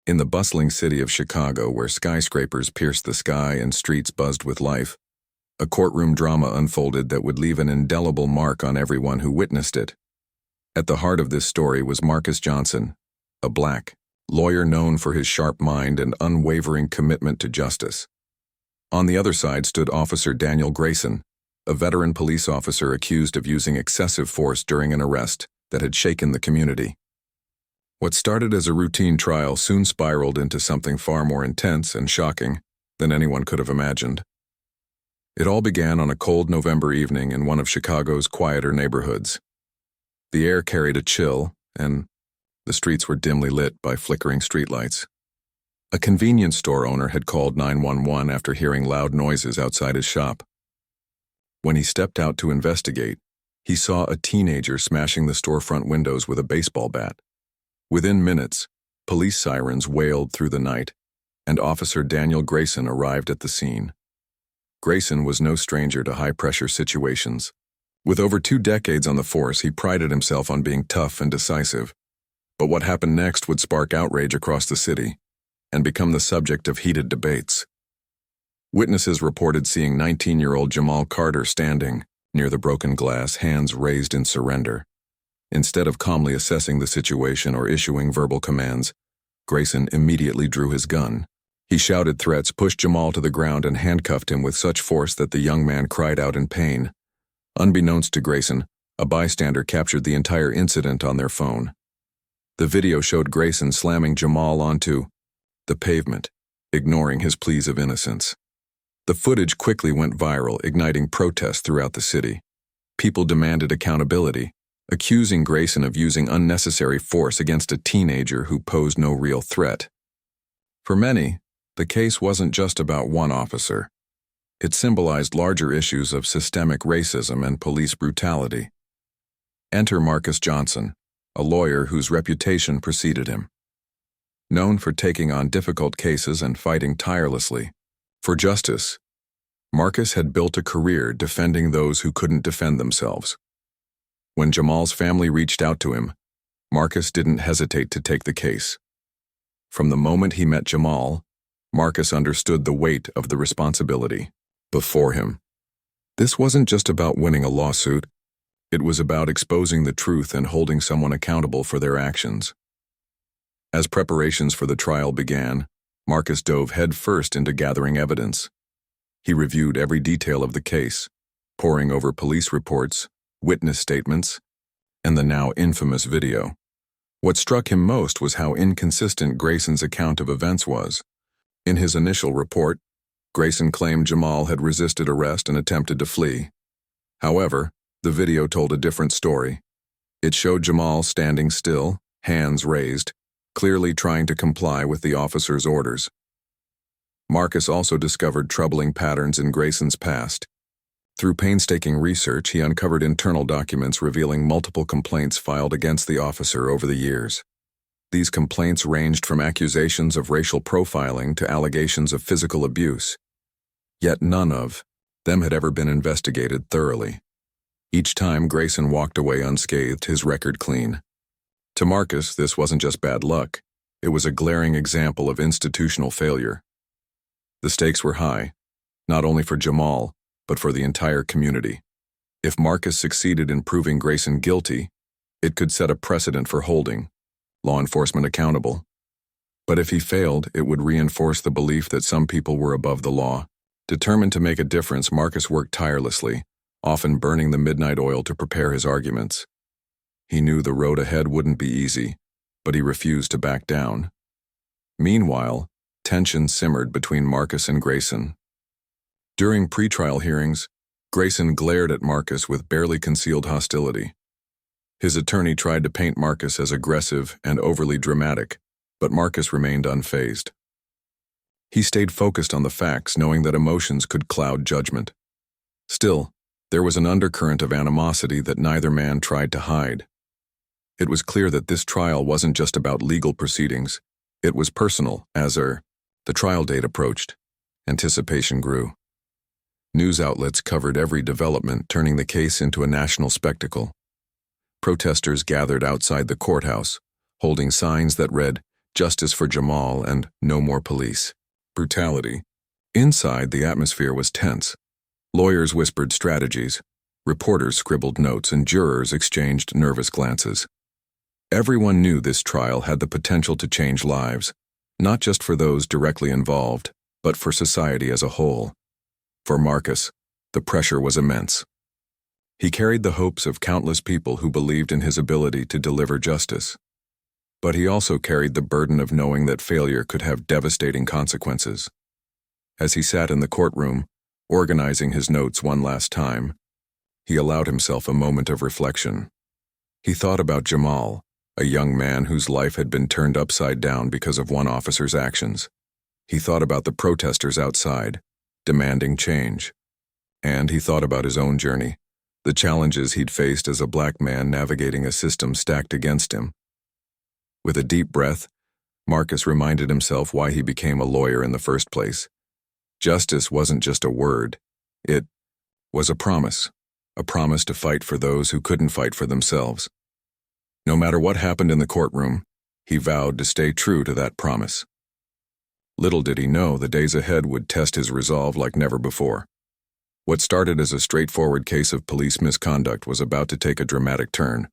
In the bustling city of Chicago, where skyscrapers pierced the sky and streets buzzed with life, a courtroom drama unfolded that would leave an indelible mark on everyone who witnessed it. At the heart of this story was Marcus Johnson, a black lawyer known for his sharp mind and unwavering commitment to justice. On the other side stood Officer Daniel Grayson, a veteran police officer accused of using excessive force during an arrest that had shaken the community. What started as a routine trial soon spiraled into something far more intense and shocking than anyone could have imagined. It all began on a cold November evening in one of Chicago's quieter neighborhoods. The air carried a chill, and the streets were dimly lit by flickering streetlights. A convenience store owner had called 911 after hearing loud noises outside his shop. When he stepped out to investigate, he saw a teenager smashing the storefront windows with a baseball bat. Within minutes, police sirens wailed through the night, and Officer Daniel Grayson arrived at the scene. Grayson was no stranger to high-pressure situations. With over 2 decades on the force, he prided himself on being tough and decisive. But what happened next would spark outrage across the city and become the subject of heated debates. Witnesses reported seeing 19-year-old Jamal Carter standing near the broken glass, hands raised in surrender. Instead of calmly assessing the situation or issuing verbal commands, Grayson immediately drew his gun. He shouted threats, pushed Jamal to the ground, and handcuffed him with such force that the young man cried out in pain. Unbeknownst to Grayson, a bystander captured the entire incident on their phone. The video showed Grayson slamming Jamal onto the pavement, ignoring his pleas of innocence. The footage quickly went viral, igniting protests throughout the city. People demanded accountability, accusing Grayson of using unnecessary force against a teenager who posed no real threat. For many, the case wasn't just about one officer. It symbolized larger issues of systemic racism and police brutality. Enter Marcus Johnson, a lawyer whose reputation preceded him. Known for taking on difficult cases and fighting tirelessly for justice, Marcus had built a career defending those who couldn't defend themselves. When Jamal's family reached out to him, Marcus didn't hesitate to take the case. From the moment he met Jamal, Marcus understood the weight of the responsibility before him. This wasn't just about winning a lawsuit. It was about exposing the truth and holding someone accountable for their actions. As preparations for the trial began, Marcus dove headfirst into gathering evidence. He reviewed every detail of the case, poring over police reports, witness statements, and the now infamous video. What struck him most was how inconsistent Grayson's account of events was. In his initial report, Grayson claimed Jamal had resisted arrest and attempted to flee. However, the video told a different story. It showed Jamal standing still, hands raised, clearly trying to comply with the officer's orders. Marcus also discovered troubling patterns in Grayson's past. Through painstaking research, he uncovered internal documents revealing multiple complaints filed against the officer over the years. These complaints ranged from accusations of racial profiling to allegations of physical abuse. Yet none of them had ever been investigated thoroughly. Each time Grayson walked away unscathed, his record clean. To Marcus, this wasn't just bad luck. It was a glaring example of institutional failure. The stakes were high, not only for Jamal, but for the entire community. If Marcus succeeded in proving Grayson guilty, it could set a precedent for holding law enforcement accountable. But if he failed, it would reinforce the belief that some people were above the law. Determined to make a difference, Marcus worked tirelessly, often burning the midnight oil to prepare his arguments. He knew the road ahead wouldn't be easy, but he refused to back down. Meanwhile, tension simmered between Marcus and Grayson. During pretrial hearings, Grayson glared at Marcus with barely concealed hostility. His attorney tried to paint Marcus as aggressive and overly dramatic, but Marcus remained unfazed. He stayed focused on the facts, knowing that emotions could cloud judgment. Still, there was an undercurrent of animosity that neither man tried to hide. It was clear that this trial wasn't just about legal proceedings. It was personal. As the trial date approached, anticipation grew. News outlets covered every development, turning the case into a national spectacle. Protesters gathered outside the courthouse, holding signs that read, justice for Jamal, and no more police brutality. Inside, the atmosphere was tense. Lawyers whispered strategies, reporters scribbled notes, and jurors exchanged nervous glances. Everyone knew this trial had the potential to change lives, not just for those directly involved, but for society as a whole. For Marcus, the pressure was immense. He carried the hopes of countless people who believed in his ability to deliver justice. But he also carried the burden of knowing that failure could have devastating consequences. As he sat in the courtroom, organizing his notes one last time, he allowed himself a moment of reflection. He thought about Jamal, a young man whose life had been turned upside down because of one officer's actions. He thought about the protesters outside, demanding change. And he thought about his own journey, the challenges he'd faced as a black man navigating a system stacked against him. With a deep breath, Marcus reminded himself why he became a lawyer in the first place. Justice wasn't just a word. It was a promise to fight for those who couldn't fight for themselves. No matter what happened in the courtroom, he vowed to stay true to that promise. Little did he know the days ahead would test his resolve like never before. What started as a straightforward case of police misconduct was about to take a dramatic turn.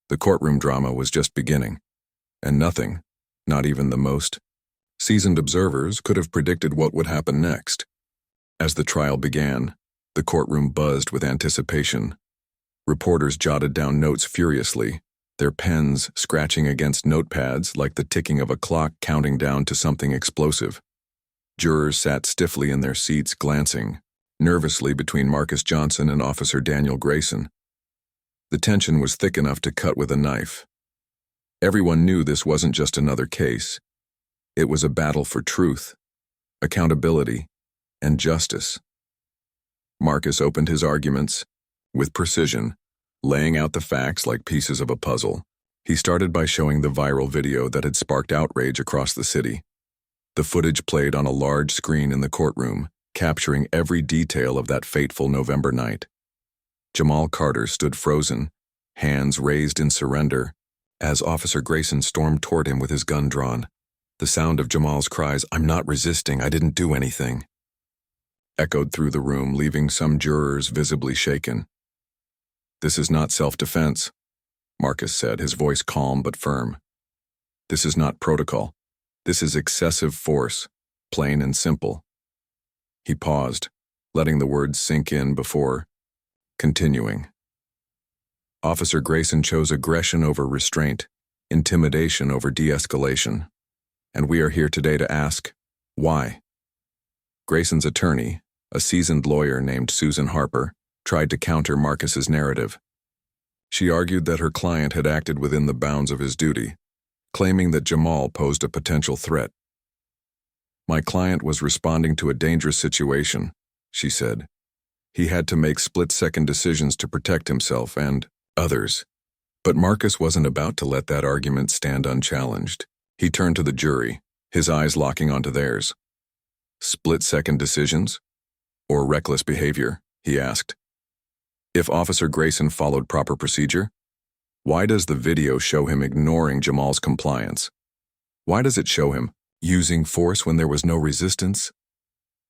The courtroom drama was just beginning, and nothing, not even the most seasoned observers, could have predicted what would happen next. As the trial began, the courtroom buzzed with anticipation. Reporters jotted down notes furiously, their pens scratching against notepads like the ticking of a clock counting down to something explosive. Jurors sat stiffly in their seats, glancing nervously between Marcus Johnson and Officer Daniel Grayson. The tension was thick enough to cut with a knife. Everyone knew this wasn't just another case. It was a battle for truth, accountability, and justice. Marcus opened his arguments with precision, laying out the facts like pieces of a puzzle. He started by showing the viral video that had sparked outrage across the city. The footage played on a large screen in the courtroom, capturing every detail of that fateful November night. Jamal Carter stood frozen, hands raised in surrender, as Officer Grayson stormed toward him with his gun drawn. The sound of Jamal's cries, "I'm not resisting, I didn't do anything," echoed through the room, leaving some jurors visibly shaken. "This is not self-defense," Marcus said, his voice calm but firm. "This is not protocol. This is excessive force, plain and simple." He paused, letting the words sink in before continuing. Officer Grayson chose aggression over restraint, intimidation over de-escalation. And we are here today to ask, why? Grayson's attorney, a seasoned lawyer named Susan Harper, tried to counter Marcus's narrative. She argued that her client had acted within the bounds of his duty, claiming that Jamal posed a potential threat. "My client was responding to a dangerous situation," she said. "He had to make split-second decisions to protect himself and others." But Marcus wasn't about to let that argument stand unchallenged. He turned to the jury, his eyes locking onto theirs. "Split-second decisions? Or reckless behavior?" he asked. "If Officer Grayson followed proper procedure, why does the video show him ignoring Jamal's compliance? Why does it show him using force when there was no resistance?"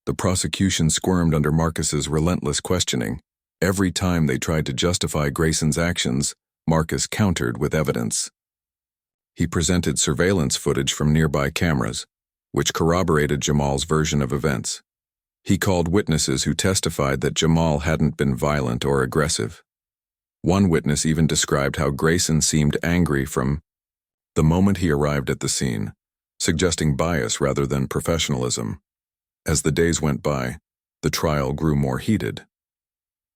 The prosecution squirmed under Marcus's relentless questioning. Every time they tried to justify Grayson's actions, Marcus countered with evidence. He presented surveillance footage from nearby cameras, which corroborated Jamal's version of events. He called witnesses who testified that Jamal hadn't been violent or aggressive. One witness even described how Grayson seemed angry from the moment he arrived at the scene, suggesting bias rather than professionalism. As the days went by, the trial grew more heated.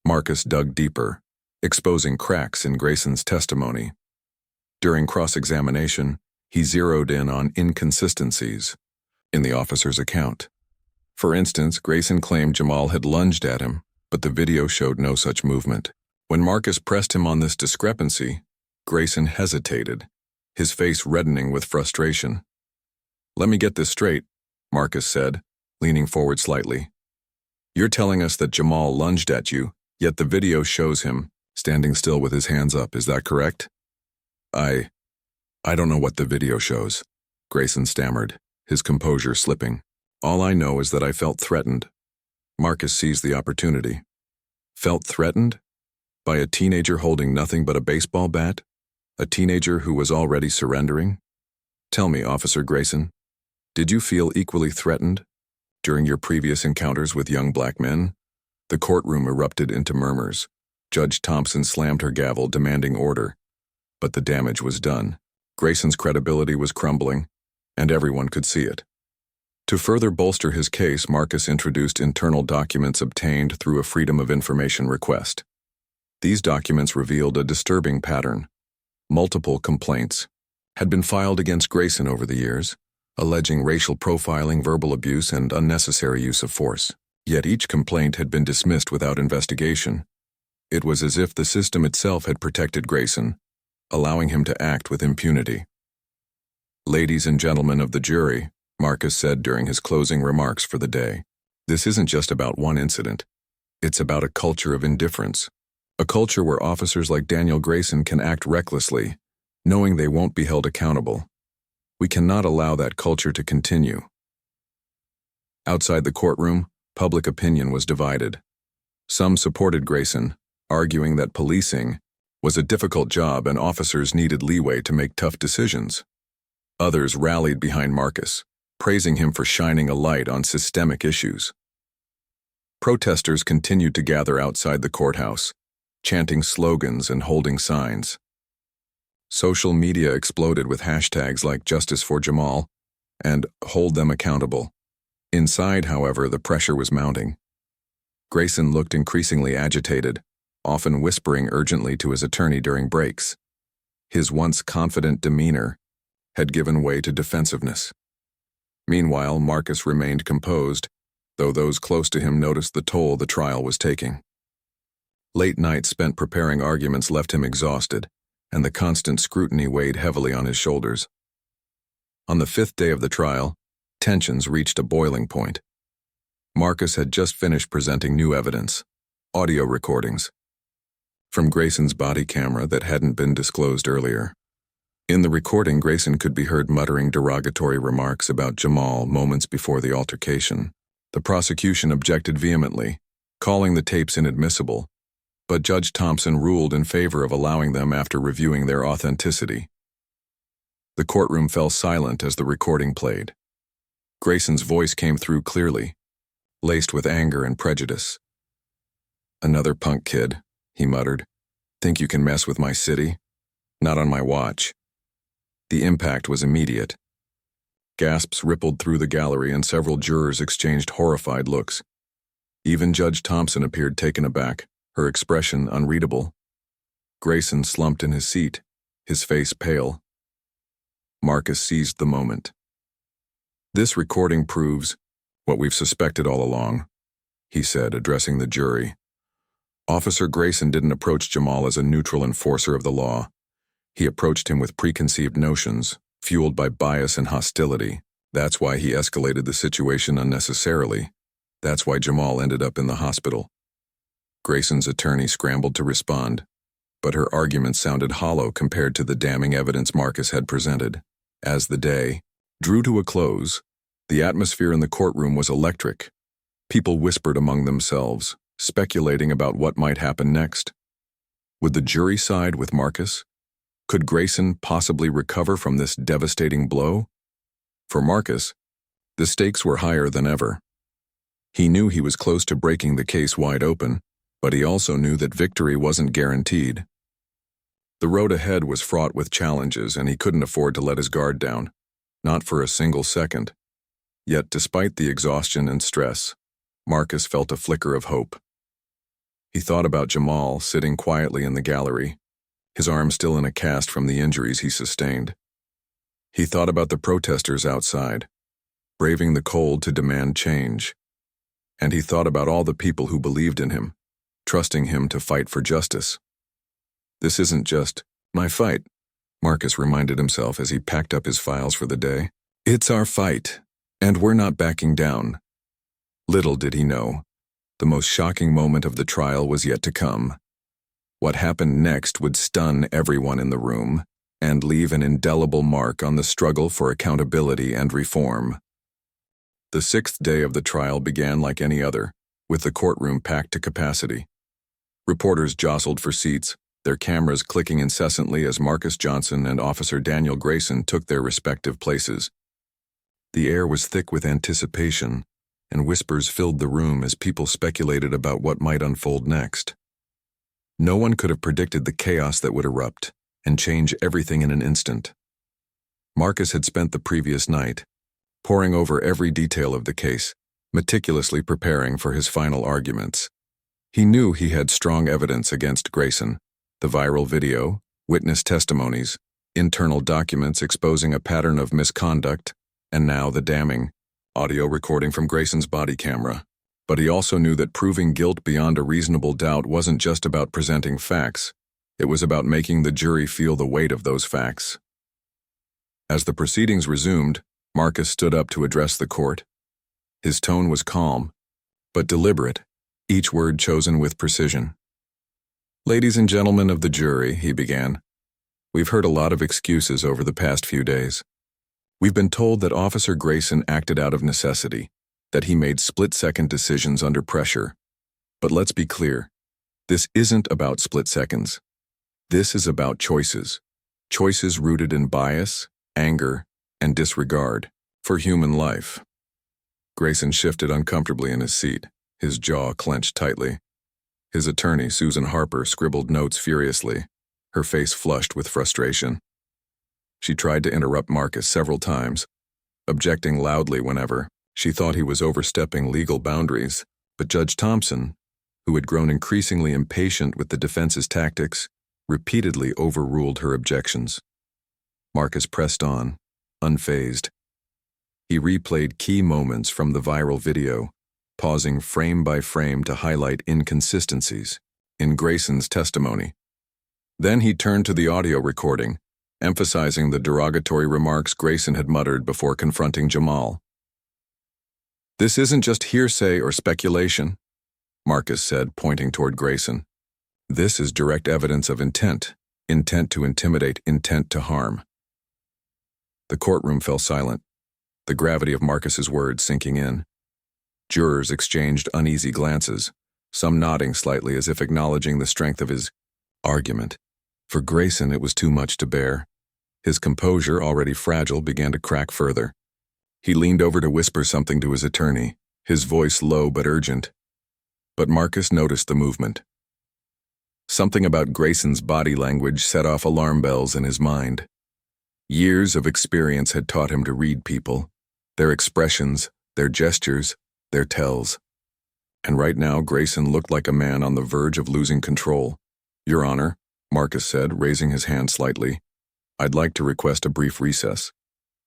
Marcus dug deeper, exposing cracks in Grayson's testimony. During cross-examination, he zeroed in on inconsistencies in the officer's account. For instance, Grayson claimed Jamal had lunged at him, but the video showed no such movement. When Marcus pressed him on this discrepancy, Grayson hesitated, his face reddening with frustration. "Let me get this straight," Marcus said, leaning forward slightly. "You're telling us that Jamal lunged at you, yet the video shows him standing still with his hands up, is that correct?" I don't know what the video shows," Grayson stammered, his composure slipping. All I know is that I felt threatened. Marcus seized the opportunity. Felt threatened? By a teenager holding nothing but a baseball bat? A teenager who was already surrendering? Tell me, Officer Grayson, did you feel equally threatened during your previous encounters with young black men? The courtroom erupted into murmurs. Judge Thompson slammed her gavel, demanding order. But the damage was done. Grayson's credibility was crumbling, and everyone could see it. To further bolster his case, Marcus introduced internal documents obtained through a Freedom of Information request. These documents revealed a disturbing pattern. Multiple complaints had been filed against Grayson over the years, alleging racial profiling, verbal abuse, and unnecessary use of force. Yet each complaint had been dismissed without investigation. It was as if the system itself had protected Grayson, allowing him to act with impunity. "Ladies and gentlemen of the jury," Marcus said during his closing remarks for the day, "this isn't just about one incident. It's about a culture of indifference. A culture where officers like Daniel Grayson can act recklessly, knowing they won't be held accountable. We cannot allow that culture to continue." Outside the courtroom, public opinion was divided. Some supported Grayson, arguing that policing was a difficult job and officers needed leeway to make tough decisions. Others rallied behind Marcus, praising him for shining a light on systemic issues. Protesters continued to gather outside the courthouse, chanting slogans and holding signs. Social media exploded with hashtags like "Justice for Jamal" and "Hold them accountable." Inside, however, the pressure was mounting. Grayson looked increasingly agitated, often whispering urgently to his attorney during breaks. His once confident demeanor had given way to defensiveness. Meanwhile, Marcus remained composed, though those close to him noticed the toll the trial was taking. Late nights spent preparing arguments left him exhausted, and the constant scrutiny weighed heavily on his shoulders. On the 5th day of the trial, tensions reached a boiling point. Marcus had just finished presenting new evidence, audio recordings, from Grayson's body camera that hadn't been disclosed earlier. In the recording, Grayson could be heard muttering derogatory remarks about Jamal moments before the altercation. The prosecution objected vehemently, calling the tapes inadmissible, but Judge Thompson ruled in favor of allowing them after reviewing their authenticity. The courtroom fell silent as the recording played. Grayson's voice came through clearly, laced with anger and prejudice. "Another punk kid," he muttered. "Think you can mess with my city? Not on my watch." The impact was immediate. Gasps rippled through the gallery and several jurors exchanged horrified looks. Even Judge Thompson appeared taken aback, her expression unreadable. Grayson slumped in his seat, his face pale. Marcus seized the moment. "This recording proves what we've suspected all along," he said, addressing the jury. "Officer Grayson didn't approach Jamal as a neutral enforcer of the law. He approached him with preconceived notions, fueled by bias and hostility. That's why he escalated the situation unnecessarily. That's why Jamal ended up in the hospital." Grayson's attorney scrambled to respond, but her argument sounded hollow compared to the damning evidence Marcus had presented. As the day drew to a close, the atmosphere in the courtroom was electric. People whispered among themselves, speculating about what might happen next. Would the jury side with Marcus? Could Grayson possibly recover from this devastating blow? For Marcus, the stakes were higher than ever. He knew he was close to breaking the case wide open, but he also knew that victory wasn't guaranteed. The road ahead was fraught with challenges, and he couldn't afford to let his guard down, not for a single second. Yet, despite the exhaustion and stress, Marcus felt a flicker of hope. He thought about Jamal sitting quietly in the gallery, his arm still in a cast from the injuries he sustained. He thought about the protesters outside, braving the cold to demand change. And he thought about all the people who believed in him, trusting him to fight for justice. "This isn't just my fight," Marcus reminded himself as he packed up his files for the day. "It's our fight, and we're not backing down." Little did he know, the most shocking moment of the trial was yet to come. What happened next would stun everyone in the room and leave an indelible mark on the struggle for accountability and reform. The sixth day of the trial began like any other, with the courtroom packed to capacity. Reporters jostled for seats, their cameras clicking incessantly as Marcus Johnson and Officer Daniel Grayson took their respective places. The air was thick with anticipation, and whispers filled the room as people speculated about what might unfold next. No one could have predicted the chaos that would erupt and change everything in an instant. Marcus had spent the previous night poring over every detail of the case, meticulously preparing for his final arguments. He knew he had strong evidence against Grayson: the viral video, witness testimonies, internal documents exposing a pattern of misconduct, and now the damning audio recording from Grayson's body camera. But he also knew that proving guilt beyond a reasonable doubt wasn't just about presenting facts. It was about making the jury feel the weight of those facts. As the proceedings resumed, Marcus stood up to address the court. His tone was calm, but deliberate, each word chosen with precision. "Ladies and gentlemen of the jury," he began, "we've heard a lot of excuses over the past few days. We've been told that Officer Grayson acted out of necessity, that he made split-second decisions under pressure. But let's be clear, this isn't about split seconds. This is about choices. Choices rooted in bias, anger, and disregard for human life." Grayson shifted uncomfortably in his seat, his jaw clenched tightly. His attorney, Susan Harper, scribbled notes furiously, her face flushed with frustration. She tried to interrupt Marcus several times, objecting loudly whenever she thought he was overstepping legal boundaries, but Judge Thompson, who had grown increasingly impatient with the defense's tactics, repeatedly overruled her objections. Marcus pressed on, unfazed. He replayed key moments from the viral video, pausing frame by frame to highlight inconsistencies in Grayson's testimony. Then he turned to the audio recording, emphasizing the derogatory remarks Grayson had muttered before confronting Jamal. "This isn't just hearsay or speculation," Marcus said, pointing toward Grayson. "This is direct evidence of intent to intimidate, intent to harm." The courtroom fell silent, the gravity of Marcus's words sinking in. Jurors exchanged uneasy glances, some nodding slightly as if acknowledging the strength of his argument. For Grayson, it was too much to bear. His composure, already fragile, began to crack further. He leaned over to whisper something to his attorney, his voice low but urgent. But Marcus noticed the movement. Something about Grayson's body language set off alarm bells in his mind. Years of experience had taught him to read people, their expressions, their gestures, their tells. And right now, Grayson looked like a man on the verge of losing control. "Your Honor," Marcus said, raising his hand slightly, "I'd like to request a brief recess."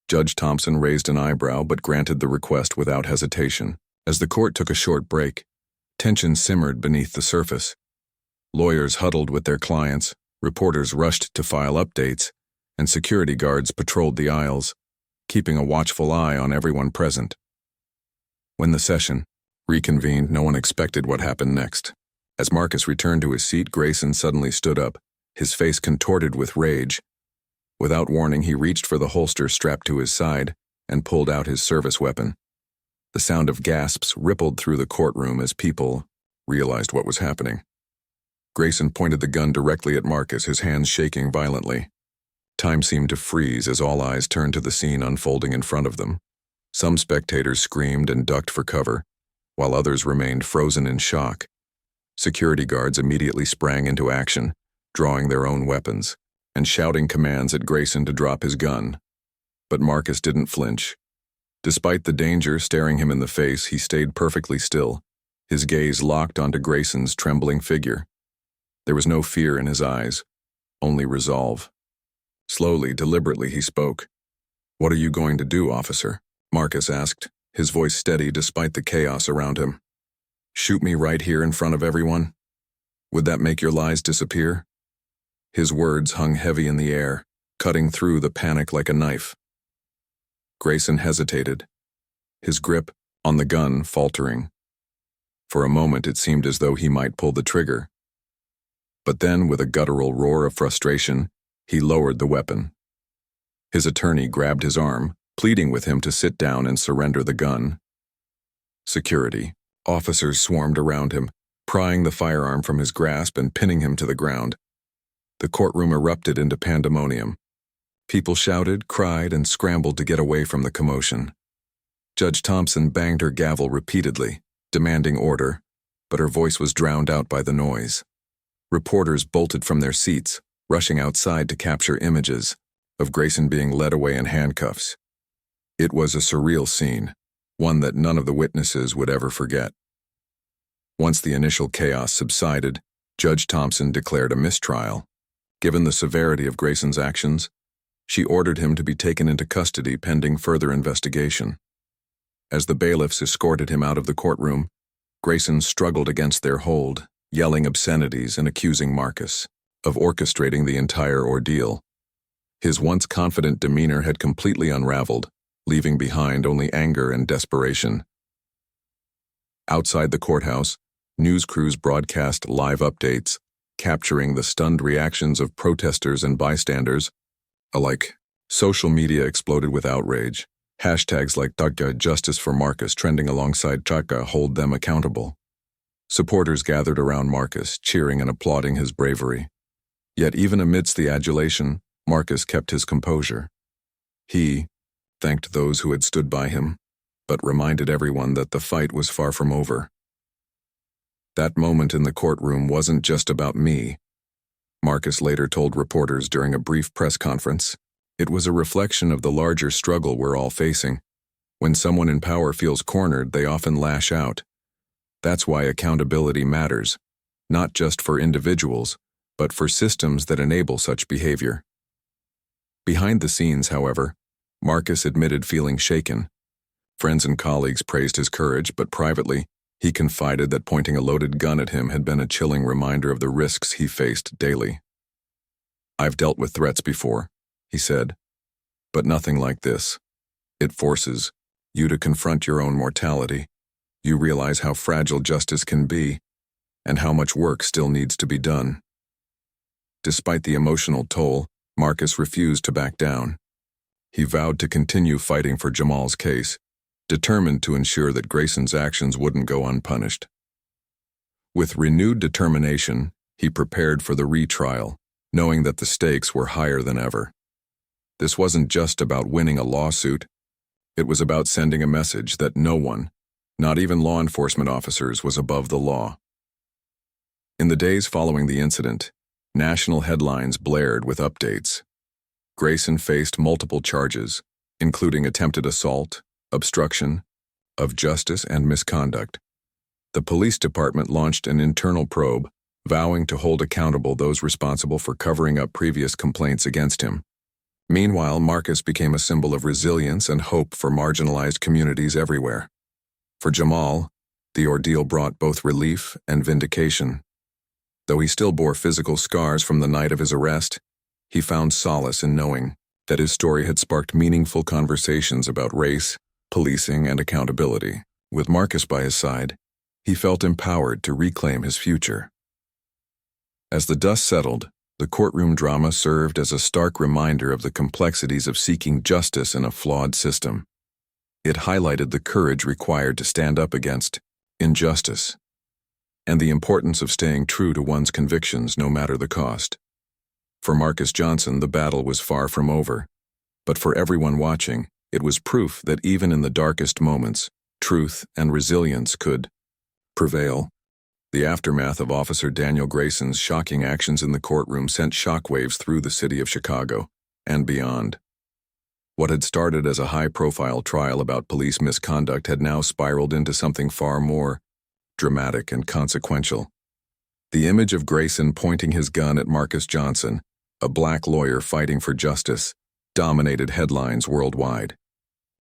Judge Thompson raised an eyebrow but granted the request without hesitation. As the court took a short break, tension simmered beneath the surface. Lawyers huddled with their clients, reporters rushed to file updates, and security guards patrolled the aisles, keeping a watchful eye on everyone present. When the session reconvened, no one expected what happened next. As Marcus returned to his seat, Grayson suddenly stood up, his face contorted with rage. Without warning, he reached for the holster strapped to his side and pulled out his service weapon. The sound of gasps rippled through the courtroom as people realized what was happening. Grayson pointed the gun directly at Marcus, his hands shaking violently. Time seemed to freeze as all eyes turned to the scene unfolding in front of them. Some spectators screamed and ducked for cover, while others remained frozen in shock. Security guards immediately sprang into action, drawing their own weapons and shouting commands at Grayson to drop his gun. But Marcus didn't flinch. Despite the danger staring him in the face, he stayed perfectly still, his gaze locked onto Grayson's trembling figure. There was no fear in his eyes, only resolve. Slowly, deliberately, he spoke. "What are you going to do, officer?" Marcus asked, his voice steady despite the chaos around him. "Shoot me right here in front of everyone? Would that make your lies disappear?" His words hung heavy in the air, cutting through the panic like a knife. Grayson hesitated, his grip on the gun faltering. For a moment it seemed as though he might pull the trigger. But then, with a guttural roar of frustration, he lowered the weapon. His attorney grabbed his arm, pleading with him to sit down and surrender the gun. Security. Officers swarmed around him, prying the firearm from his grasp and pinning him to the ground. The courtroom erupted into pandemonium. People shouted, cried, and scrambled to get away from the commotion. Judge Thompson banged her gavel repeatedly, demanding order, but her voice was drowned out by the noise. Reporters bolted from their seats, rushing outside to capture images of Grayson being led away in handcuffs. It was a surreal scene, one that none of the witnesses would ever forget. Once the initial chaos subsided, Judge Thompson declared a mistrial. Given the severity of Grayson's actions, she ordered him to be taken into custody pending further investigation. As the bailiffs escorted him out of the courtroom, Grayson struggled against their hold, yelling obscenities and accusing Marcus of orchestrating the entire ordeal. His once confident demeanor had completely unraveled, leaving behind only anger and desperation. Outside the courthouse, news crews broadcast live updates, capturing the stunned reactions of protesters and bystanders alike. Social media exploded with outrage. Hashtags like Tagga Justice for Marcus trending alongside Chaka Hold Them Accountable. Supporters gathered around Marcus, cheering and applauding his bravery. Yet even amidst the adulation, Marcus kept his composure. He thanked those who had stood by him, but reminded everyone that the fight was far from over. That moment in the courtroom wasn't just about me, Marcus later told reporters during a brief press conference. It was a reflection of the larger struggle we're all facing. When someone in power feels cornered, they often lash out. That's why accountability matters, not just for individuals, but for systems that enable such behavior. Behind the scenes, however, Marcus admitted feeling shaken. Friends and colleagues praised his courage, but privately, he confided that pointing a loaded gun at him had been a chilling reminder of the risks he faced daily. "I've dealt with threats before," he said, "but nothing like this. It forces you to confront your own mortality. You realize how fragile justice can be, and how much work still needs to be done." Despite the emotional toll, Marcus refused to back down. He vowed to continue fighting for Jamal's case, determined to ensure that Grayson's actions wouldn't go unpunished. With renewed determination, he prepared for the retrial, knowing that the stakes were higher than ever. This wasn't just about winning a lawsuit. It was about sending a message that no one, not even law enforcement officers, was above the law. In the days following the incident, national headlines blared with updates. Grayson faced multiple charges, including attempted assault, obstruction of justice, and misconduct. The police department launched an internal probe, vowing to hold accountable those responsible for covering up previous complaints against him. Meanwhile, Marcus became a symbol of resilience and hope for marginalized communities everywhere. For Jamal, the ordeal brought both relief and vindication. Though he still bore physical scars from the night of his arrest, he found solace in knowing that his story had sparked meaningful conversations about race, policing, and accountability. With Marcus by his side, he felt empowered to reclaim his future. As the dust settled, the courtroom drama served as a stark reminder of the complexities of seeking justice in a flawed system. It highlighted the courage required to stand up against injustice, and the importance of staying true to one's convictions no matter the cost. For Marcus Johnson, the battle was far from over, but for everyone watching, it was proof that even in the darkest moments, truth and resilience could prevail. The aftermath of Officer Daniel Grayson's shocking actions in the courtroom sent shockwaves through the city of Chicago and beyond. What had started as a high-profile trial about police misconduct had now spiraled into something far more dramatic and consequential. The image of Grayson pointing his gun at Marcus Johnson, a black lawyer fighting for justice, dominated headlines worldwide.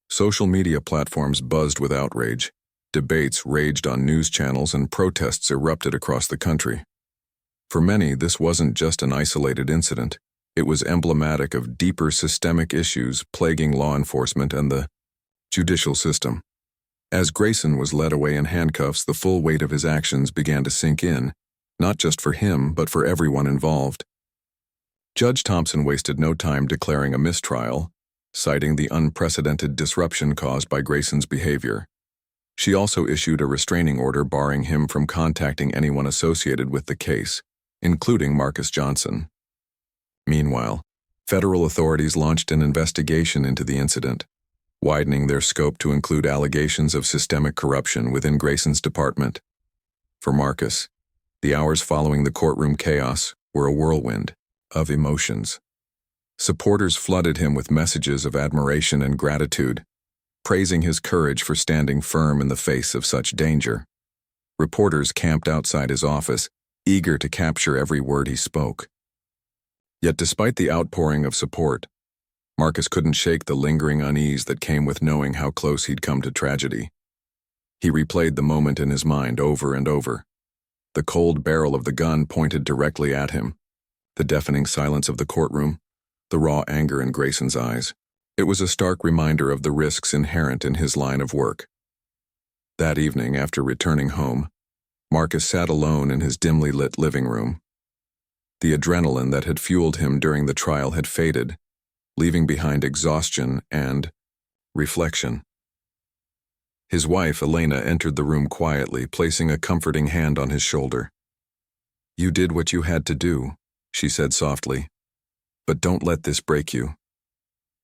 Social media platforms buzzed with outrage. Debates raged on news channels and protests erupted across the country. For many, this wasn't just an isolated incident. It was emblematic of deeper systemic issues plaguing law enforcement and the judicial system. As Grayson was led away in handcuffs, the full weight of his actions began to sink in, not just for him, but for everyone involved. Judge Thompson wasted no time declaring a mistrial, citing the unprecedented disruption caused by Grayson's behavior. She also issued a restraining order barring him from contacting anyone associated with the case, including Marcus Johnson. Meanwhile, federal authorities launched an investigation into the incident, widening their scope to include allegations of systemic corruption within Grayson's department. For Marcus, the hours following the courtroom chaos were a whirlwind of emotions. Supporters flooded him with messages of admiration and gratitude, praising his courage for standing firm in the face of such danger. Reporters camped outside his office, eager to capture every word he spoke. Yet despite the outpouring of support, Marcus couldn't shake the lingering unease that came with knowing how close he'd come to tragedy. He replayed the moment in his mind over and over. The cold barrel of the gun pointed directly at him, the deafening silence of the courtroom, the raw anger in Grayson's eyes. It was a stark reminder of the risks inherent in his line of work. That evening, after returning home, Marcus sat alone in his dimly lit living room. The adrenaline that had fueled him during the trial had faded, leaving behind exhaustion and reflection. His wife, Elena, entered the room quietly, placing a comforting hand on his shoulder. "You did what you had to do," she said softly, "but don't let this break you."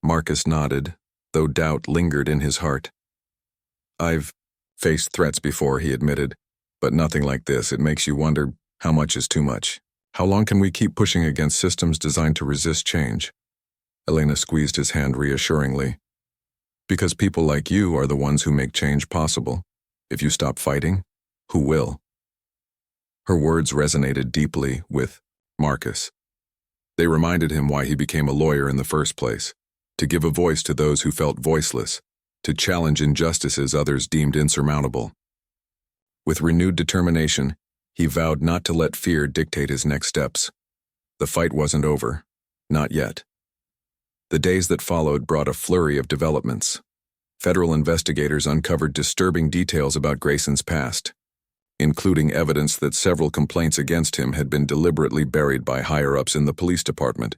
Marcus nodded, though doubt lingered in his heart. "I've faced threats before," he admitted, "but nothing like this. It makes you wonder how much is too much. How long can we keep pushing against systems designed to resist change?" Elena squeezed his hand reassuringly. "Because people like you are the ones who make change possible. If you stop fighting, who will?" Her words resonated deeply with Marcus. They reminded him why he became a lawyer in the first place, to give a voice to those who felt voiceless, to challenge injustices others deemed insurmountable. With renewed determination, he vowed not to let fear dictate his next steps. The fight wasn't over, not yet. The days that followed brought a flurry of developments. Federal investigators uncovered disturbing details about Grayson's past, including evidence that several complaints against him had been deliberately buried by higher-ups in the police department.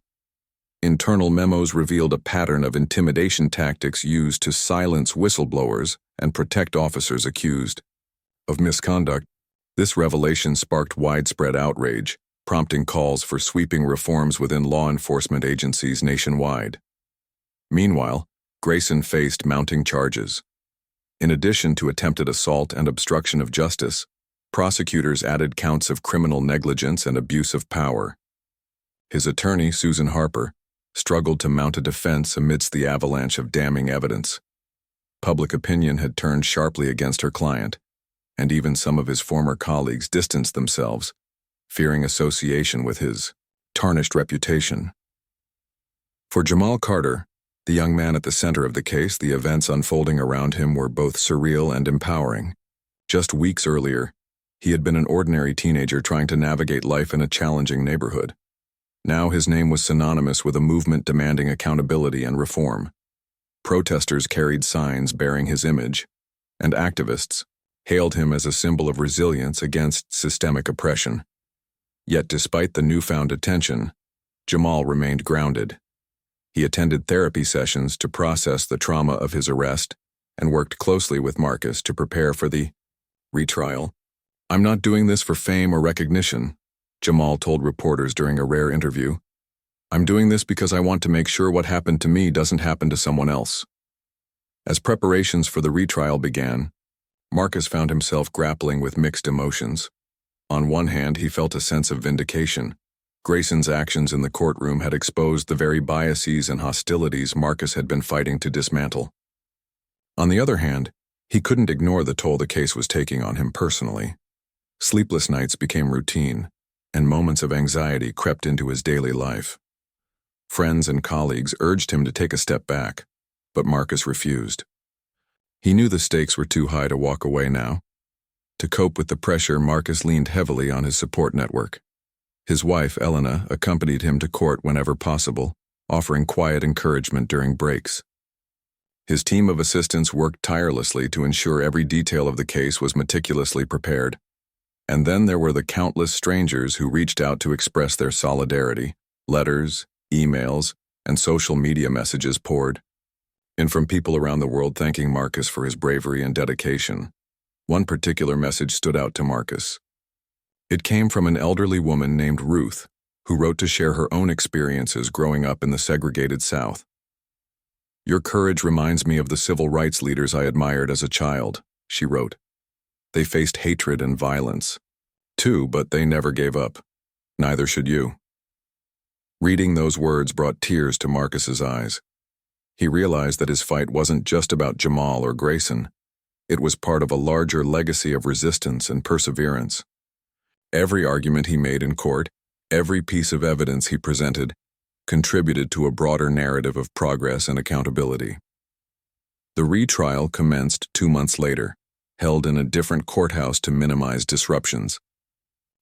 Internal memos revealed a pattern of intimidation tactics used to silence whistleblowers and protect officers accused of misconduct. This revelation sparked widespread outrage, prompting calls for sweeping reforms within law enforcement agencies nationwide. Meanwhile, Grayson faced mounting charges. In addition to attempted assault and obstruction of justice, prosecutors added counts of criminal negligence and abuse of power. His attorney, Susan Harper, struggled to mount a defense amidst the avalanche of damning evidence. Public opinion had turned sharply against her client, and even some of his former colleagues distanced themselves, fearing association with his tarnished reputation. For Jamal Carter, the young man at the center of the case, the events unfolding around him were both surreal and empowering. Just weeks earlier, he had been an ordinary teenager trying to navigate life in a challenging neighborhood. Now his name was synonymous with a movement demanding accountability and reform. Protesters carried signs bearing his image, and activists hailed him as a symbol of resilience against systemic oppression. Yet despite the newfound attention, Jamal remained grounded. He attended therapy sessions to process the trauma of his arrest and worked closely with Marcus to prepare for the retrial. "I'm not doing this for fame or recognition," Jamal told reporters during a rare interview. "I'm doing this because I want to make sure what happened to me doesn't happen to someone else." As preparations for the retrial began, Marcus found himself grappling with mixed emotions. On one hand, he felt a sense of vindication. Grayson's actions in the courtroom had exposed the very biases and hostilities Marcus had been fighting to dismantle. On the other hand, he couldn't ignore the toll the case was taking on him personally. Sleepless nights became routine, and moments of anxiety crept into his daily life. Friends and colleagues urged him to take a step back, but Marcus refused. He knew the stakes were too high to walk away now. To cope with the pressure, Marcus leaned heavily on his support network. His wife, Elena, accompanied him to court whenever possible, offering quiet encouragement during breaks. His team of assistants worked tirelessly to ensure every detail of the case was meticulously prepared. And then there were the countless strangers who reached out to express their solidarity. Letters, emails, and social media messages poured, and from people around the world thanking Marcus for his bravery and dedication. One particular message stood out to Marcus. It came from an elderly woman named Ruth, who wrote to share her own experiences growing up in the segregated South. "Your courage reminds me of the civil rights leaders I admired as a child," she wrote. "They faced hatred and violence, too, but they never gave up. Neither should you." Reading those words brought tears to Marcus's eyes. He realized that his fight wasn't just about Jamal or Grayson. It was part of a larger legacy of resistance and perseverance. Every argument he made in court, every piece of evidence he presented, contributed to a broader narrative of progress and accountability. The retrial commenced 2 months later, held in a different courthouse to minimize disruptions.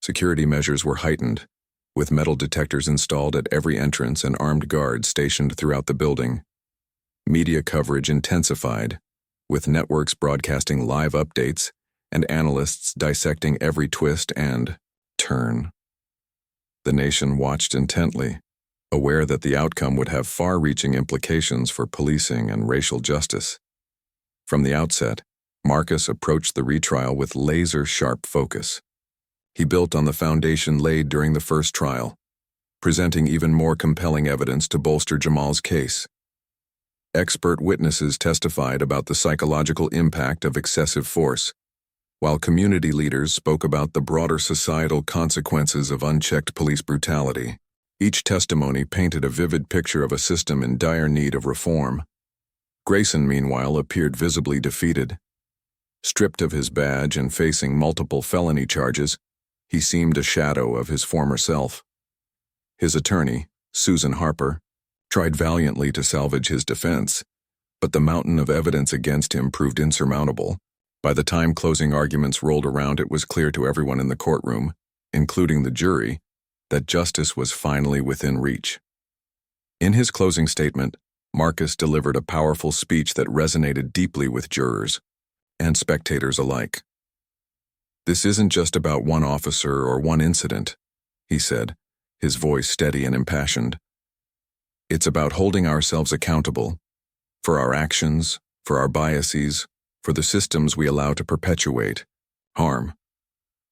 Security measures were heightened, with metal detectors installed at every entrance and armed guards stationed throughout the building. Media coverage intensified, with networks broadcasting live updates and analysts dissecting every twist and turn. The nation watched intently, aware that the outcome would have far-reaching implications for policing and racial justice. From the outset, Marcus approached the retrial with laser-sharp focus. He built on the foundation laid during the first trial, presenting even more compelling evidence to bolster Jamal's case. Expert witnesses testified about the psychological impact of excessive force, while community leaders spoke about the broader societal consequences of unchecked police brutality. Each testimony painted a vivid picture of a system in dire need of reform. Grayson, meanwhile, appeared visibly defeated. Stripped of his badge and facing multiple felony charges, he seemed a shadow of his former self. His attorney, Susan Harper, tried valiantly to salvage his defense, but the mountain of evidence against him proved insurmountable. By the time closing arguments rolled around, it was clear to everyone in the courtroom, including the jury, that justice was finally within reach. In his closing statement, Marcus delivered a powerful speech that resonated deeply with jurors and spectators alike. "This isn't just about one officer or one incident," he said, his voice steady and impassioned. "It's about holding ourselves accountable for our actions, for our biases, for the systems we allow to perpetuate harm.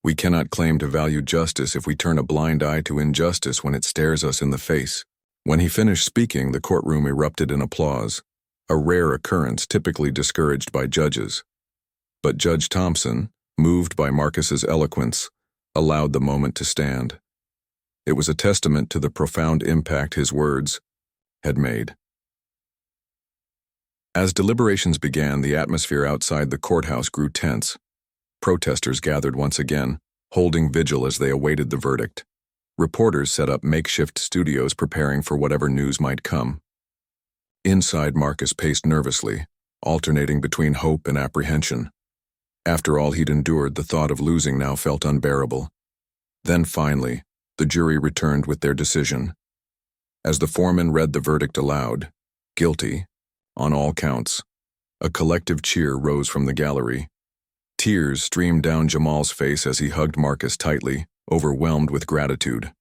We cannot claim to value justice if we turn a blind eye to injustice when it stares us in the face." When he finished speaking, the courtroom erupted in applause, a rare occurrence typically discouraged by judges. But Judge Thompson, moved by Marcus's eloquence, allowed the moment to stand. It was a testament to the profound impact his words had made. As deliberations began, the atmosphere outside the courthouse grew tense. Protesters gathered once again, holding vigil as they awaited the verdict. Reporters set up makeshift studios preparing for whatever news might come. Inside, Marcus paced nervously, alternating between hope and apprehension. After all he'd endured, the thought of losing now felt unbearable. Then finally, the jury returned with their decision. As the foreman read the verdict aloud, guilty, on all counts, a collective cheer rose from the gallery. Tears streamed down Jamal's face as he hugged Marcus tightly, overwhelmed with gratitude.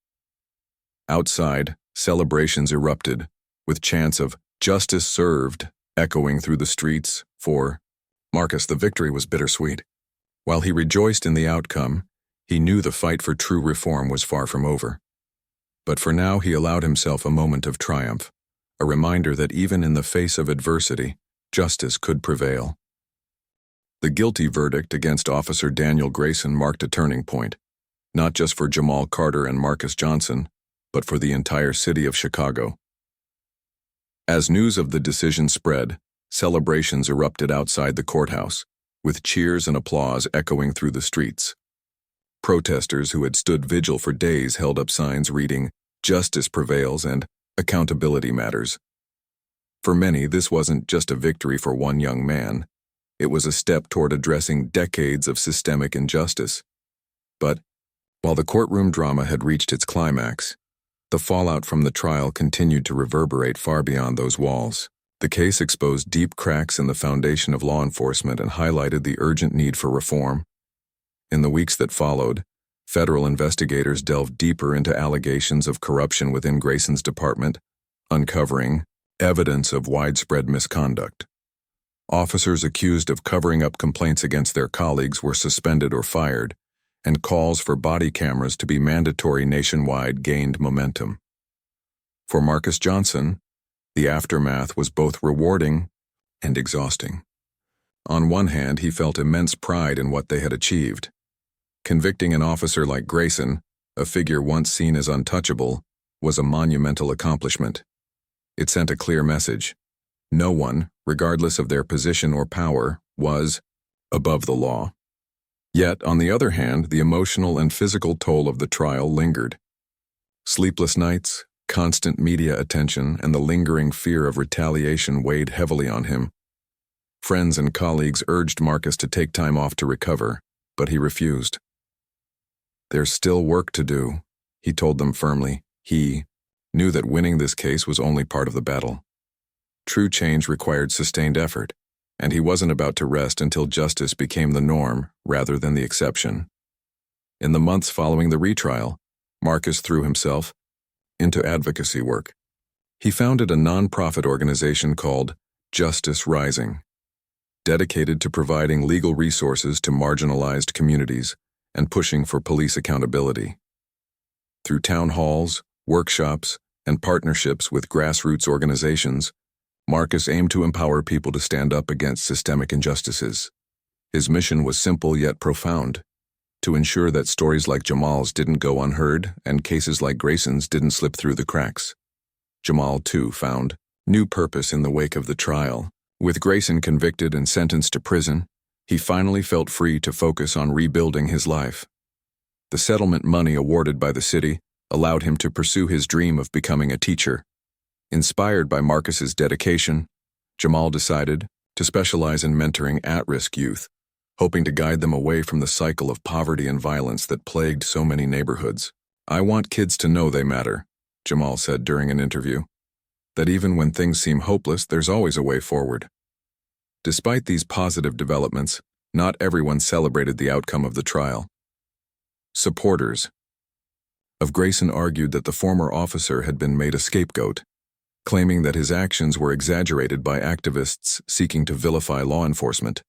Outside, celebrations erupted, with chants of "Justice served" echoing through the streets. For Marcus, the victory was bittersweet. While he rejoiced in the outcome, he knew the fight for true reform was far from over. But for now, he allowed himself a moment of triumph, a reminder that even in the face of adversity, justice could prevail. The guilty verdict against Officer Daniel Grayson marked a turning point, not just for Jamal Carter and Marcus Johnson, but for the entire city of Chicago. As news of the decision spread, celebrations erupted outside the courthouse, with cheers and applause echoing through the streets. Protesters who had stood vigil for days held up signs reading, "Justice prevails" and "Accountability matters." For many, this wasn't just a victory for one young man. It was a step toward addressing decades of systemic injustice. But while the courtroom drama had reached its climax, the fallout from the trial continued to reverberate far beyond those walls. The case exposed deep cracks in the foundation of law enforcement and highlighted the urgent need for reform. In the weeks that followed, federal investigators delved deeper into allegations of corruption within Grayson's department, uncovering Evidence of widespread misconduct. Officers accused of covering up complaints against their colleagues were suspended or fired, and calls for body cameras to be mandatory nationwide gained momentum. For Marcus Johnson, the aftermath was both rewarding and exhausting. On one hand, he felt immense pride in what they had achieved. Convicting an officer like Grayson, a figure once seen as untouchable, was a monumental accomplishment. It sent a clear message. No one, regardless of their position or power, was above the law. Yet, on the other hand, the emotional and physical toll of the trial lingered. Sleepless nights, constant media attention, and the lingering fear of retaliation weighed heavily on him. Friends and colleagues urged Marcus to take time off to recover, but he refused. "There's still work to do," he told them firmly. He knew that winning this case was only part of the battle. True change required sustained effort, and he wasn't about to rest until justice became the norm rather than the exception. In the months following the retrial, Marcus threw himself into advocacy work. He founded a nonprofit organization called Justice Rising, dedicated to providing legal resources to marginalized communities and pushing for police accountability. Through town halls, workshops, and partnerships with grassroots organizations, Marcus aimed to empower people to stand up against systemic injustices. His mission was simple yet profound: to ensure that stories like Jamal's didn't go unheard and cases like Grayson's didn't slip through the cracks. Jamal, too, found new purpose in the wake of the trial. With Grayson convicted and sentenced to prison, he finally felt free to focus on rebuilding his life. The settlement money awarded by the city allowed him to pursue his dream of becoming a teacher. Inspired by Marcus's dedication, Jamal decided to specialize in mentoring at-risk youth, hoping to guide them away from the cycle of poverty and violence that plagued so many neighborhoods. "I want kids to know they matter," Jamal said during an interview. "That even when things seem hopeless, there's always a way forward." Despite these positive developments, not everyone celebrated the outcome of the trial. Supporters of Grayson argued that the former officer had been made a scapegoat, claiming that his actions were exaggerated by activists seeking to vilify law enforcement.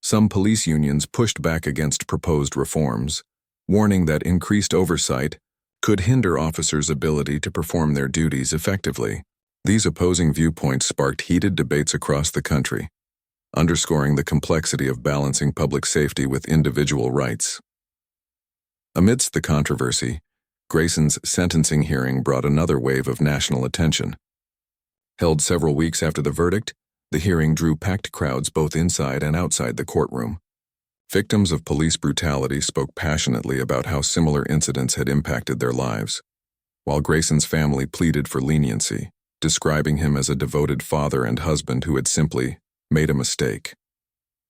Some police unions pushed back against proposed reforms, warning that increased oversight could hinder officers' ability to perform their duties effectively. These opposing viewpoints sparked heated debates across the country, underscoring the complexity of balancing public safety with individual rights. Amidst the controversy, Grayson's sentencing hearing brought another wave of national attention. Held several weeks after the verdict, the hearing drew packed crowds both inside and outside the courtroom. Victims of police brutality spoke passionately about how similar incidents had impacted their lives, while Grayson's family pleaded for leniency, describing him as a devoted father and husband who had simply made a mistake.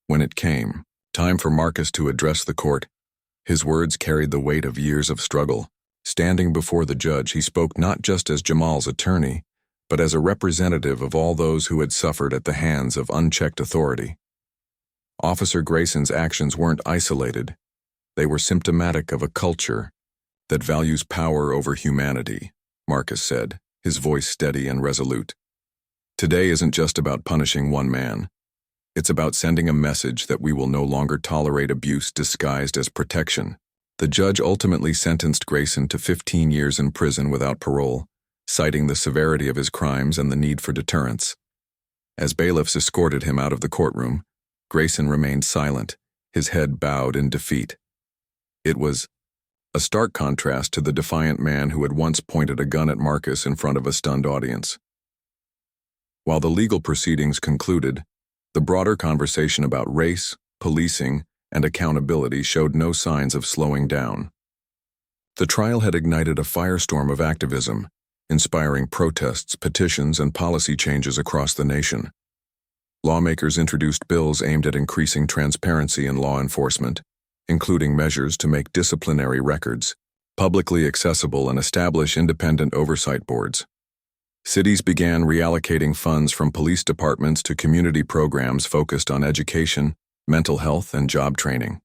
When it came time for Marcus to address the court, his words carried the weight of years of struggle. Standing before the judge, he spoke not just as Jamal's attorney, but as a representative of all those who had suffered at the hands of unchecked authority. Officer Grayson's actions weren't isolated. They were symptomatic of a culture that values power over humanity, Marcus said, his voice steady and resolute. "Today isn't just about punishing one man. It's about sending a message that we will no longer tolerate abuse disguised as protection." The judge ultimately sentenced Grayson to 15 years in prison without parole, citing the severity of his crimes and the need for deterrence. As bailiffs escorted him out of the courtroom, Grayson remained silent, his head bowed in defeat. It was a stark contrast to the defiant man who had once pointed a gun at Marcus in front of a stunned audience. While the legal proceedings concluded, the broader conversation about race, policing, and accountability showed no signs of slowing down. The trial had ignited a firestorm of activism, inspiring protests, petitions, and policy changes across the nation. Lawmakers introduced bills aimed at increasing transparency in law enforcement, including measures to make disciplinary records publicly accessible and establish independent oversight boards. Cities began reallocating funds from police departments to community programs focused on education, mental health, and job training.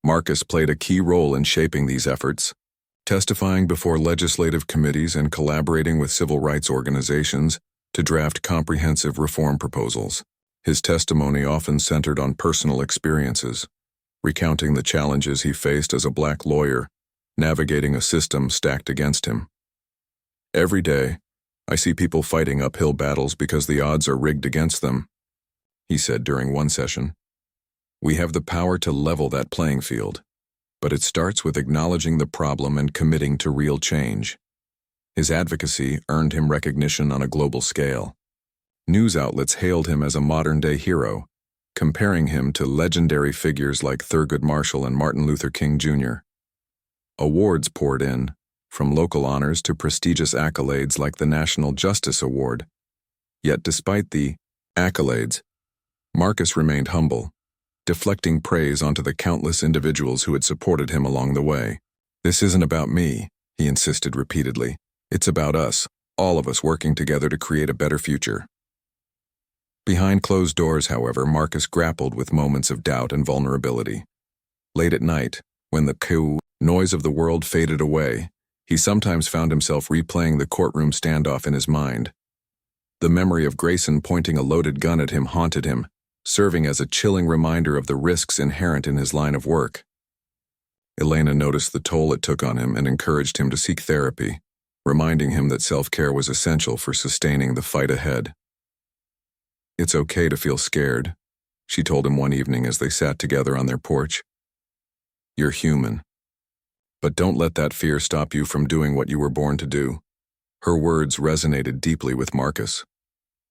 Marcus played a key role in shaping these efforts, testifying before legislative committees and collaborating with civil rights organizations to draft comprehensive reform proposals. His testimony often centered on personal experiences, recounting the challenges he faced as a black lawyer, navigating a system stacked against him. "Every day, I see people fighting uphill battles because the odds are rigged against them," he said during one session. "We have the power to level that playing field, but it starts with acknowledging the problem and committing to real change." His advocacy earned him recognition on a global scale. News outlets hailed him as a modern-day hero, comparing him to legendary figures like Thurgood Marshall and Martin Luther King Jr. Awards poured in, from local honors to prestigious accolades like the National Justice Award. Yet despite the accolades, Marcus remained humble, deflecting praise onto the countless individuals who had supported him along the way. "This isn't about me," he insisted repeatedly. "It's about us, all of us working together to create a better future." Behind closed doors, however, Marcus grappled with moments of doubt and vulnerability. Late at night, when the noise of the world faded away, he sometimes found himself replaying the courtroom standoff in his mind. The memory of Grayson pointing a loaded gun at him haunted him, serving as a chilling reminder of the risks inherent in his line of work. Elena noticed the toll it took on him and encouraged him to seek therapy, reminding him that self-care was essential for sustaining the fight ahead. "It's okay to feel scared," she told him one evening as they sat together on their porch. "You're human. But don't let that fear stop you from doing what you were born to do." Her words resonated deeply with Marcus.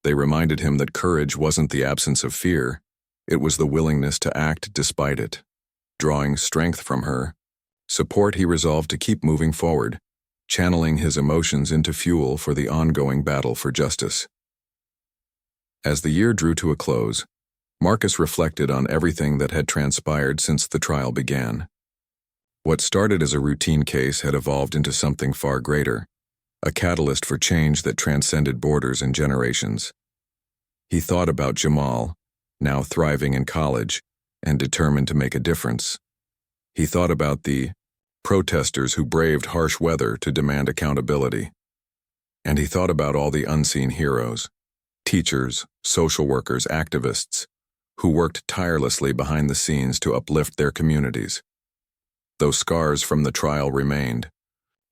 They reminded him that courage wasn't the absence of fear, it was the willingness to act despite it. Drawing strength from her support, he resolved to keep moving forward, channeling his emotions into fuel for the ongoing battle for justice. As the year drew to a close, Marcus reflected on everything that had transpired since the trial began. What started as a routine case had evolved into something far greater, a catalyst for change that transcended borders and generations. He thought about Jamal, now thriving in college and determined to make a difference. He thought about the protesters who braved harsh weather to demand accountability. And he thought about all the unseen heroes, teachers, social workers, activists, who worked tirelessly behind the scenes to uplift their communities. Though scars from the trial remained,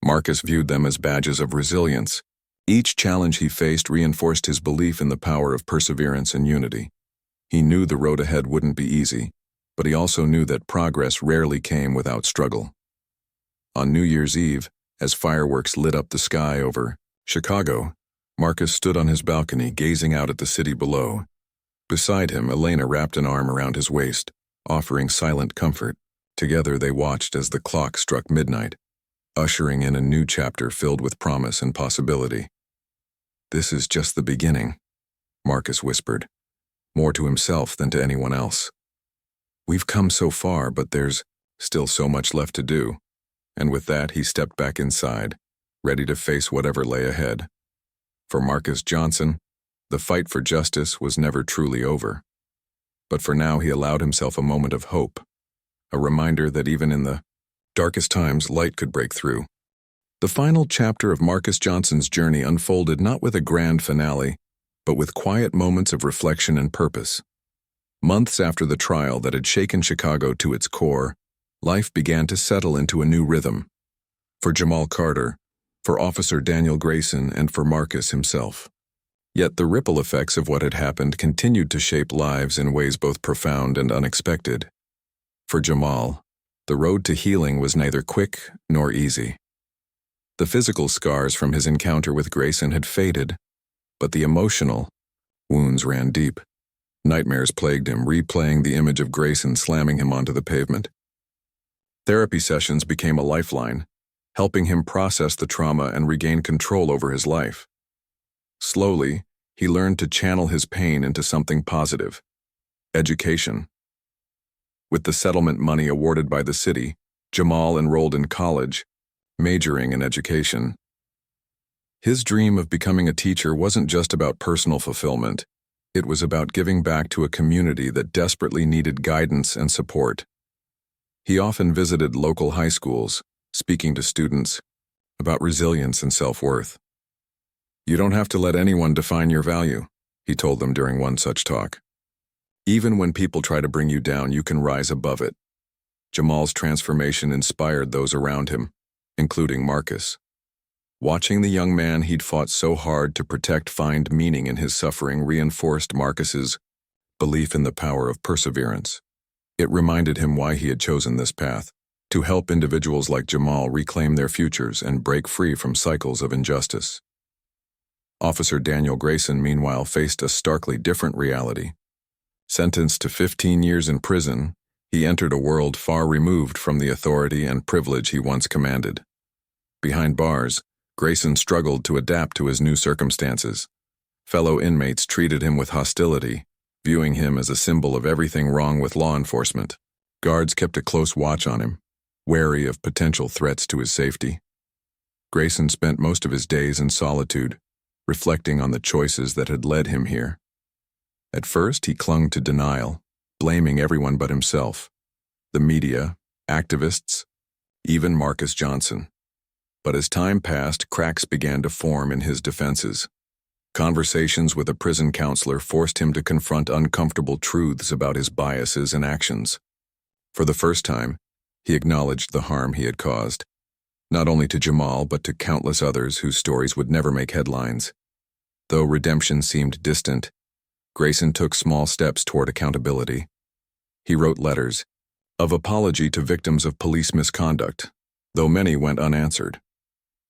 Marcus viewed them as badges of resilience. Each challenge he faced reinforced his belief in the power of perseverance and unity. He knew the road ahead wouldn't be easy, but he also knew that progress rarely came without struggle. On New Year's Eve, as fireworks lit up the sky over Chicago, Marcus stood on his balcony gazing out at the city below. Beside him, Elena wrapped an arm around his waist, offering silent comfort. Together they watched as the clock struck midnight, ushering in a new chapter filled with promise and possibility. "This is just the beginning," Marcus whispered, more to himself than to anyone else. "We've come so far, but there's still so much left to do." And with that, he stepped back inside, ready to face whatever lay ahead. For Marcus Johnson, the fight for justice was never truly over. But for now, he allowed himself a moment of hope, a reminder that even in the darkest times, light could break through. The final chapter of Marcus Johnson's journey unfolded not with a grand finale, but with quiet moments of reflection and purpose. Months after the trial that had shaken Chicago to its core, life began to settle into a new rhythm. For Jamal Carter, for Officer Daniel Grayson, and for Marcus himself. Yet the ripple effects of what had happened continued to shape lives in ways both profound and unexpected. For Jamal, the road to healing was neither quick nor easy. The physical scars from his encounter with Grayson had faded, but the emotional wounds ran deep. Nightmares plagued him, replaying the image of Grayson slamming him onto the pavement. Therapy sessions became a lifeline, helping him process the trauma and regain control over his life. Slowly, he learned to channel his pain into something positive: education. With the settlement money awarded by the city, Jamal enrolled in college, majoring in education. His dream of becoming a teacher wasn't just about personal fulfillment. It was about giving back to a community that desperately needed guidance and support. He often visited local high schools, speaking to students about resilience and self-worth. You don't have to let anyone define your value, he told them during one such talk. Even when people try to bring you down, you can rise above it. Jamal's transformation inspired those around him, including Marcus. Watching the young man he'd fought so hard to protect find meaning in his suffering reinforced Marcus's belief in the power of perseverance. It reminded him why he had chosen this path, to help individuals like Jamal reclaim their futures and break free from cycles of injustice. Officer Daniel Grayson, meanwhile, faced a starkly different reality. Sentenced to 15 years in prison, he entered a world far removed from the authority and privilege he once commanded. Behind bars, Grayson struggled to adapt to his new circumstances. Fellow inmates treated him with hostility, viewing him as a symbol of everything wrong with law enforcement. Guards kept a close watch on him, wary of potential threats to his safety. Grayson spent most of his days in solitude, reflecting on the choices that had led him here. At first, he clung to denial, blaming everyone but himself, the media, activists, even Marcus Johnson. But as time passed, cracks began to form in his defenses. Conversations with a prison counselor forced him to confront uncomfortable truths about his biases and actions. For the first time, he acknowledged the harm he had caused, not only to Jamal but to countless others whose stories would never make headlines. Though redemption seemed distant, Grayson took small steps toward accountability. He wrote letters of apology to victims of police misconduct, though many went unanswered.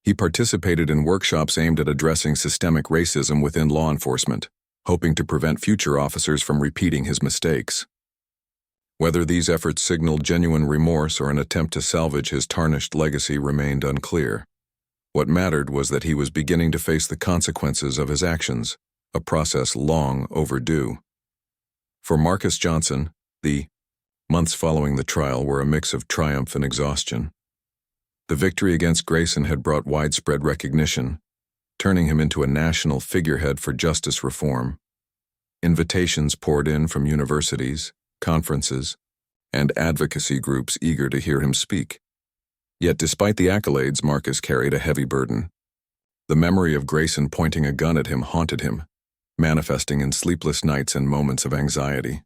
He participated in workshops aimed at addressing systemic racism within law enforcement, hoping to prevent future officers from repeating his mistakes. Whether these efforts signaled genuine remorse or an attempt to salvage his tarnished legacy remained unclear. What mattered was that he was beginning to face the consequences of his actions, a process long overdue. For Marcus Johnson, the months following the trial were a mix of triumph and exhaustion. The victory against Grayson had brought widespread recognition, turning him into a national figurehead for justice reform. Invitations poured in from universities, conferences, and advocacy groups eager to hear him speak. Yet despite the accolades, Marcus carried a heavy burden. The memory of Grayson pointing a gun at him haunted him, manifesting in sleepless nights and moments of anxiety.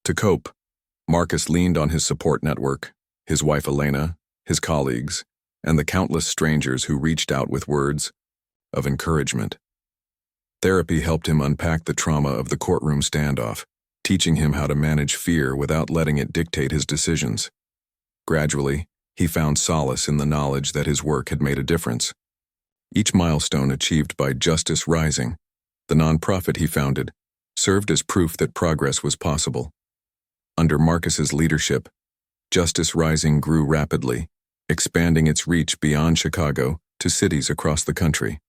To cope, Marcus leaned on his support network, his wife Elena, his colleagues, and the countless strangers who reached out with words of encouragement. Therapy helped him unpack the trauma of the courtroom standoff, teaching him how to manage fear without letting it dictate his decisions. Gradually, he found solace in the knowledge that his work had made a difference. Each milestone achieved by Justice Rising, the nonprofit he founded, served as proof that progress was possible. Under Marcus's leadership, Justice Rising grew rapidly, expanding its reach beyond Chicago to cities across the country.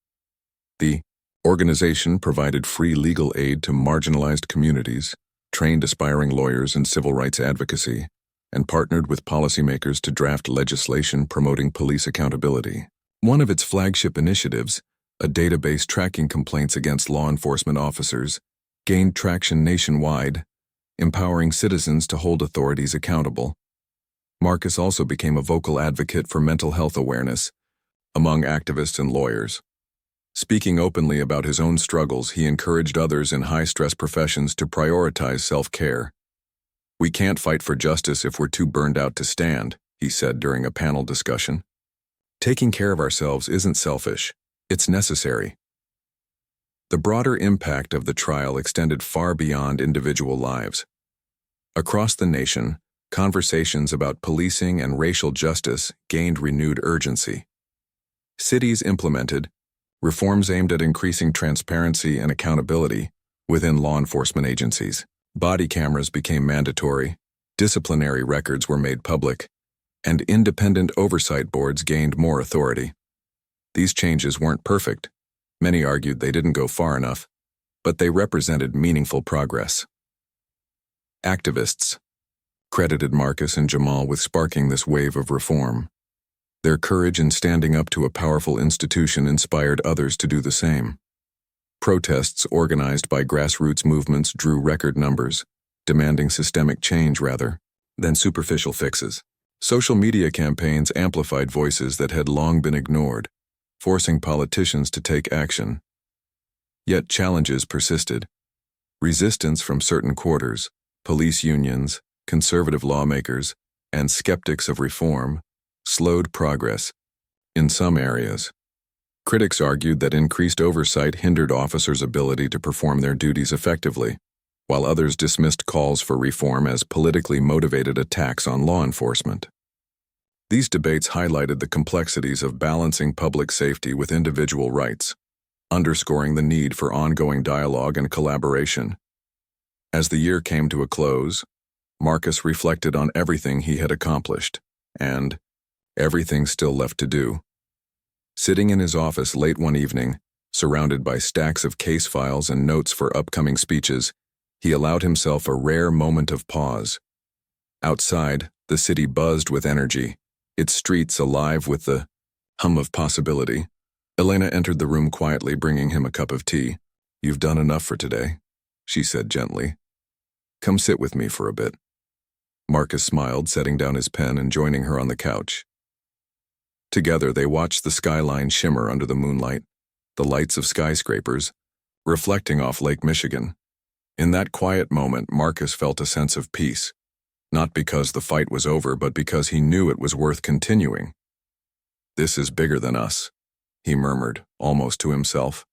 The organization provided free legal aid to marginalized communities, trained aspiring lawyers in civil rights advocacy, and partnered with policymakers to draft legislation promoting police accountability. One of its flagship initiatives, a database tracking complaints against law enforcement officers, gained traction nationwide, empowering citizens to hold authorities accountable. Marcus also became a vocal advocate for mental health awareness among activists and lawyers. Speaking openly about his own struggles, he encouraged others in high-stress professions to prioritize self-care. "We can't fight for justice if we're too burned out to stand," he said during a panel discussion. "Taking care of ourselves isn't selfish, it's necessary." The broader impact of the trial extended far beyond individual lives. Across the nation, conversations about policing and racial justice gained renewed urgency. Cities implemented reforms aimed at increasing transparency and accountability within law enforcement agencies. Body cameras became mandatory, disciplinary records were made public, and independent oversight boards gained more authority. These changes weren't perfect. Many argued they didn't go far enough, but they represented meaningful progress. Activists credited Marcus and Jamal with sparking this wave of reform. Their courage in standing up to a powerful institution inspired others to do the same. Protests organized by grassroots movements drew record numbers, demanding systemic change rather than superficial fixes. Social media campaigns amplified voices that had long been ignored, forcing politicians to take action. Yet challenges persisted. Resistance from certain quarters, police unions, conservative lawmakers, and skeptics of reform slowed progress in some areas. Critics argued that increased oversight hindered officers' ability to perform their duties effectively, while others dismissed calls for reform as politically motivated attacks on law enforcement. These debates highlighted the complexities of balancing public safety with individual rights, underscoring the need for ongoing dialogue and collaboration. As the year came to a close, Marcus reflected on everything he had accomplished, and everything still left to do. Sitting in his office late one evening, surrounded by stacks of case files and notes for upcoming speeches, he allowed himself a rare moment of pause. Outside, the city buzzed with energy, its streets alive with the hum of possibility. Elena entered the room quietly, bringing him a cup of tea. "You've done enough for today," she said gently. "Come sit with me for a bit." Marcus smiled, setting down his pen and joining her on the couch. Together, they watched the skyline shimmer under the moonlight, the lights of skyscrapers, reflecting off Lake Michigan. In that quiet moment, Marcus felt a sense of peace, not because the fight was over, but because he knew it was worth continuing. "This is bigger than us," he murmured, almost to himself.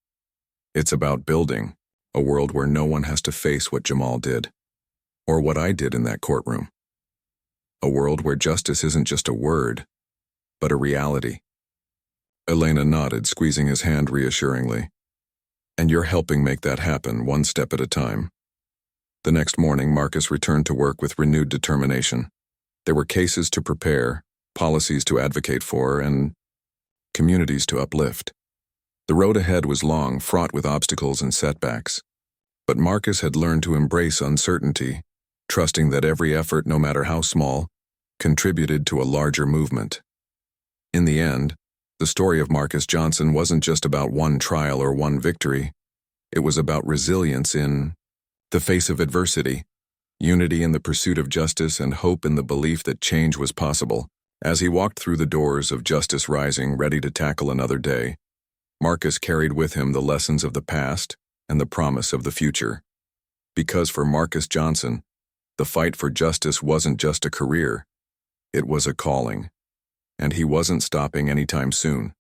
"It's about building a world where no one has to face what Jamal did, or what I did in that courtroom. A world where justice isn't just a word, but a reality." Elena nodded, squeezing his hand reassuringly. "And you're helping make that happen, one step at a time." The next morning, Marcus returned to work with renewed determination. There were cases to prepare, policies to advocate for, and communities to uplift. The road ahead was long, fraught with obstacles and setbacks. But Marcus had learned to embrace uncertainty, trusting that every effort, no matter how small, contributed to a larger movement. In the end, the story of Marcus Johnson wasn't just about one trial or one victory. It was about resilience in the face of adversity, unity in the pursuit of justice, and hope in the belief that change was possible. As he walked through the doors of Justice Rising, ready to tackle another day, Marcus carried with him the lessons of the past and the promise of the future. Because for Marcus Johnson, the fight for justice wasn't just a career, it was a calling. And he wasn't stopping anytime soon.